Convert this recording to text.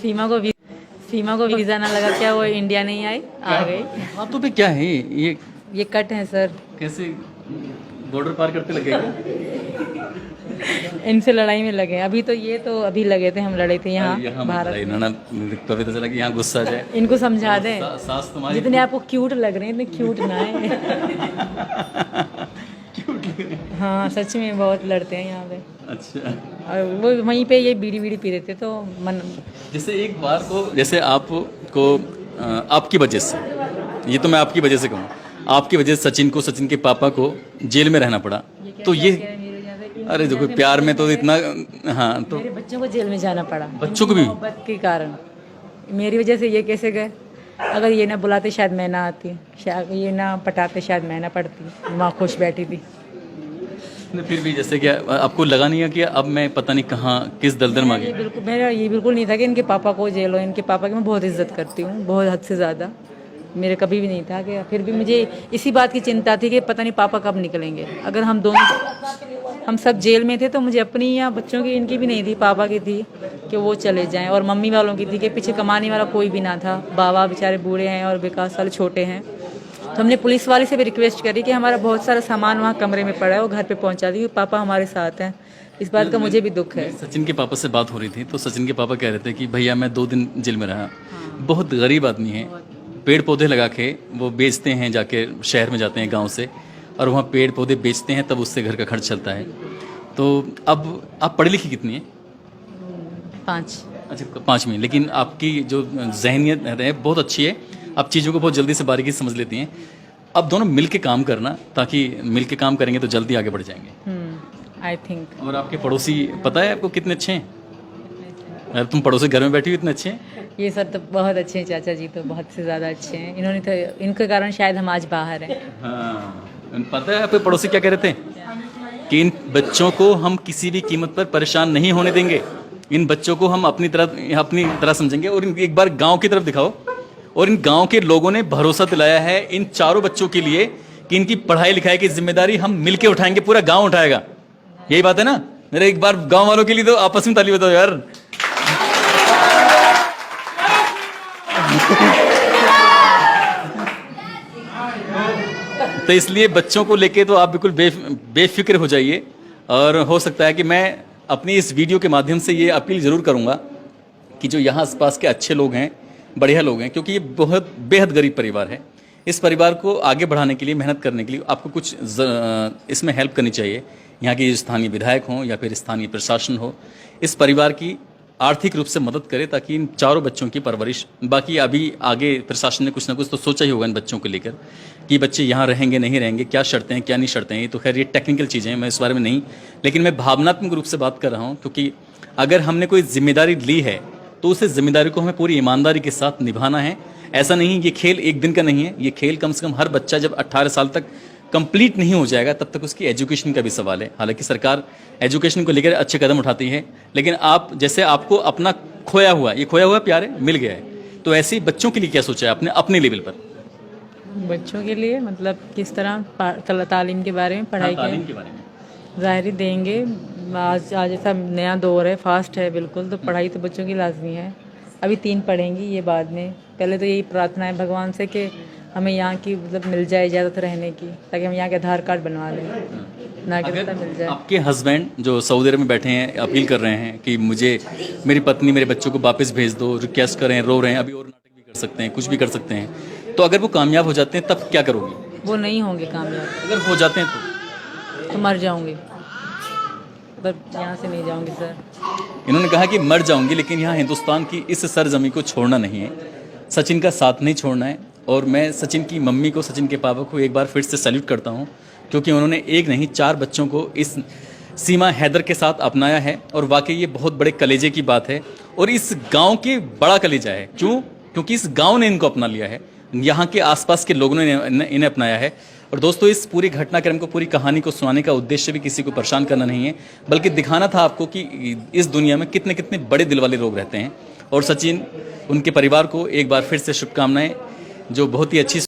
सीमा को वीज़ा ना लगा, क्या वो इंडिया नहीं आई, आ गई। हाथों पे क्या है ये कट है सर, कैसे बॉर्डर पार करते लगेगा? इनसे लड़ाई में लगे अभी तो, ये तो अभी लगे थे, हम लड़े थे यहाँ भारत। इन्होंने पता चला कि यहाँ गुस्सा जाए। इनको समझा दें, सास तुम्हारी जितने आपको क्यूट लग रहे हैं इतने क्यूट ना है। हाँ सच में बहुत लड़ते हैं यहाँ पे। अच्छा, और वो वहीं पे ये बीड़ी पी रहे थे तो मन। जैसे एक बार को, जैसे आपको आपकी वजह से, ये तो मैं आपकी वजह से कहूँ, आपकी वजह से सचिन के पापा को जेल में रहना पड़ा, तो ये अरे देखो प्यार में तो इतना, हाँ तो मेरे बच्चों को जेल में जाना पड़ा, बच्चों को भी मोहब्बत के कारण। मेरी वजह से ये कैसे गए? अगर ये ना बुलाते शायद मैं ना आती, शायद ये ना पटाते शायद मैं ना पढ़ती, माँ खुश बैठी थी। फिर भी जैसे क्या आपको लगा नहीं है कि अब मैं पता नहीं कहाँ किस दलदल में आ गई? मेरा ये बिल्कुल नहीं था कि इनके पापा को जेल हो। इनके पापा की मैं बहुत इज्जत करती हूँ, बहुत हद से ज़्यादा। मेरे कभी भी नहीं था कि, फिर भी मुझे इसी बात की चिंता थी कि पता नहीं पापा कब निकलेंगे। अगर हम सब जेल में थे तो मुझे अपनी या बच्चों की, इनकी भी नहीं थी, पापा की थी कि वो चले जाएं, और मम्मी वालों की थी कि पीछे कमाने वाला कोई भी ना था। बाबा बेचारे बूढ़े हैं और विकास वाले छोटे हैं। तो हमने पुलिस वाले से भी रिक्वेस्ट करी कि हमारा बहुत सारा सामान वहाँ कमरे में पड़ा है, वो घर पे पहुँचा दी, पापा हमारे साथ हैं। इस बात का मुझे भी दुख है। सचिन के पापा से बात हो रही थी तो सचिन के पापा कह रहे थे कि भैया मैं 2 दिन जेल में रहा, बहुत गरीब आदमी है, पेड़ पौधे लगा के वो बेचते हैं, जाके शहर में जाते हैं गांव से और वहाँ पेड़ पौधे बेचते हैं, तब उससे घर का खर्च चलता है। तो अब आप पढ़ी लिखी कितनी है? 5। अच्छा 5 में, लेकिन आपकी जो जहनियत है बहुत अच्छी है, आप चीज़ों को बहुत जल्दी से बारीकी से समझ लेती हैं। अब दोनों मिल के काम करना, ताकि मिल के काम करेंगे तो जल्दी आगे बढ़ जाएंगे। I think. और आपके पड़ोसी पता है आपको कितने अच्छे हैं? यार तुम पड़ोसी घर में बैठी हुई इतने अच्छे हैं। ये सर तो बहुत अच्छे हैं, चाचा जी तो बहुत से ज़्यादा अच्छे हैं। इन्होंने तो, इनके कारण शायद हम आज बाहर हैं। हाँ, पता है आपके पड़ोसी क्या कह रहे थे कि इन बच्चों को हम किसी भी कीमत पर परेशान नहीं होने देंगे, इन बच्चों को हम अपनी तरह समझेंगे। और एक बार गांव की तरफ दिखाओ, और इन गांव के लोगों ने भरोसा दिलाया है इन चारों बच्चों के लिए कि इनकी पढ़ाई लिखाई की जिम्मेदारी हम मिलके उठाएंगे, पूरा गांव उठाएगा। यही बात है ना? मेरे एक बार गांव वालों के लिए तो आपस में ताली बताओ यार। तो इसलिए बच्चों को लेके तो आप बिल्कुल बेफिक्र हो जाइए। और हो सकता है कि मैं अपनी इस वीडियो के माध्यम से ये अपील ज़रूर करूंगा कि जो यहाँ आसपास के अच्छे लोग हैं, बढ़िया लोग हैं, क्योंकि ये बहुत बेहद गरीब परिवार है, इस परिवार को आगे बढ़ाने के लिए, मेहनत करने के लिए आपको कुछ इसमें हेल्प करनी चाहिए। यहाँ के स्थानीय विधायक हों या फिर स्थानीय प्रशासन हो, इस परिवार की आर्थिक रूप से मदद करे ताकि इन चारों बच्चों की परवरिश, बाकी अभी आगे प्रशासन ने कुछ ना कुछ तो सोचा ही होगा इन बच्चों को लेकर कि बच्चे यहाँ रहेंगे नहीं रहेंगे, क्या शर्तें हैं क्या नहीं शर्तें हैं। ये तो खैर ये टेक्निकल चीज़ें हैं, मैं इस बारे में नहीं, लेकिन मैं भावनात्मक रूप से बात कर रहा हूँ। क्योंकि अगर हमने कोई जिम्मेदारी ली है तो उस जिम्मेदारी को हमें पूरी ईमानदारी के साथ निभाना है। ऐसा नहीं, ये खेल एक दिन का नहीं है, ये खेल कम से कम हर बच्चा जब 18 साल तक कंप्लीट नहीं हो जाएगा तब तक उसकी एजुकेशन का भी सवाल है। हालांकि सरकार एजुकेशन को लेकर अच्छे कदम उठाती है, लेकिन आप जैसे आपको अपना खोया हुआ प्यार है मिल गया है, तो ऐसे ही बच्चों के लिए क्या सोचा है आपने अपने लेवल पर? बच्चों के लिए मतलब किस तरह तालीम के बारे में, पढ़ाई के बारे में ज़ाहिर ही देंगे। आज ऐसा नया दौर है, फास्ट है बिल्कुल, तो पढ़ाई तो बच्चों की लाजमी है। अभी 3 पढ़ेंगी, ये बाद में। पहले तो यही प्रार्थना है भगवान से कि हमें यहाँ की मतलब मिल जाए इजाज़त रहने की, ताकि हम यहाँ के आधार कार्ड बनवा लें, नागरिकता मिल जाए। आपके हस्बैंड जो सऊदी अरब में बैठे हैं अपील कर रहे हैं कि मुझे मेरी पत्नी मेरे बच्चों को वापस भेज दो, रिक्वेस्ट कर रहे हैं, रो रहे हैं, अभी और नाटक भी कर सकते हैं, कुछ भी कर सकते हैं, तो अगर वो कामयाब हो जाते हैं तब क्या करोगी? वो नहीं होंगे कामयाब। अगर हो जाते हैं तो मर जाऊँगी, पर यहाँ से नहीं जाऊँगी सर। इन्होंने कहा कि मर जाऊंगी, लेकिन यहाँ हिंदुस्तान की इस सरजमी को छोड़ना नहीं है, सचिन का साथ नहीं छोड़ना है। और मैं सचिन की मम्मी को, सचिन के पापा को एक बार फिर से सैल्यूट करता हूँ, क्योंकि उन्होंने एक नहीं 4 बच्चों को इस सीमा हैदर के साथ अपनाया है। और वाकई ये बहुत बड़े कलेजे की बात है, और इस गांव के बड़ा कलेजा है। क्यों? क्योंकि इस गांव ने इनको अपना लिया है, यहाँ के आसपास के लोगों ने इन्हें अपनाया है। और दोस्तों, इस पूरी घटनाक्रम को, पूरी कहानी को सुनाने का उद्देश्य भी किसी को परेशान करना नहीं है, बल्कि दिखाना था आपको कि इस दुनिया में कितने कितने बड़े दिल वाले लोग रहते हैं। और सचिन, उनके परिवार को एक बार फिर से शुभकामनाएं, जो बहुत ही अच्छी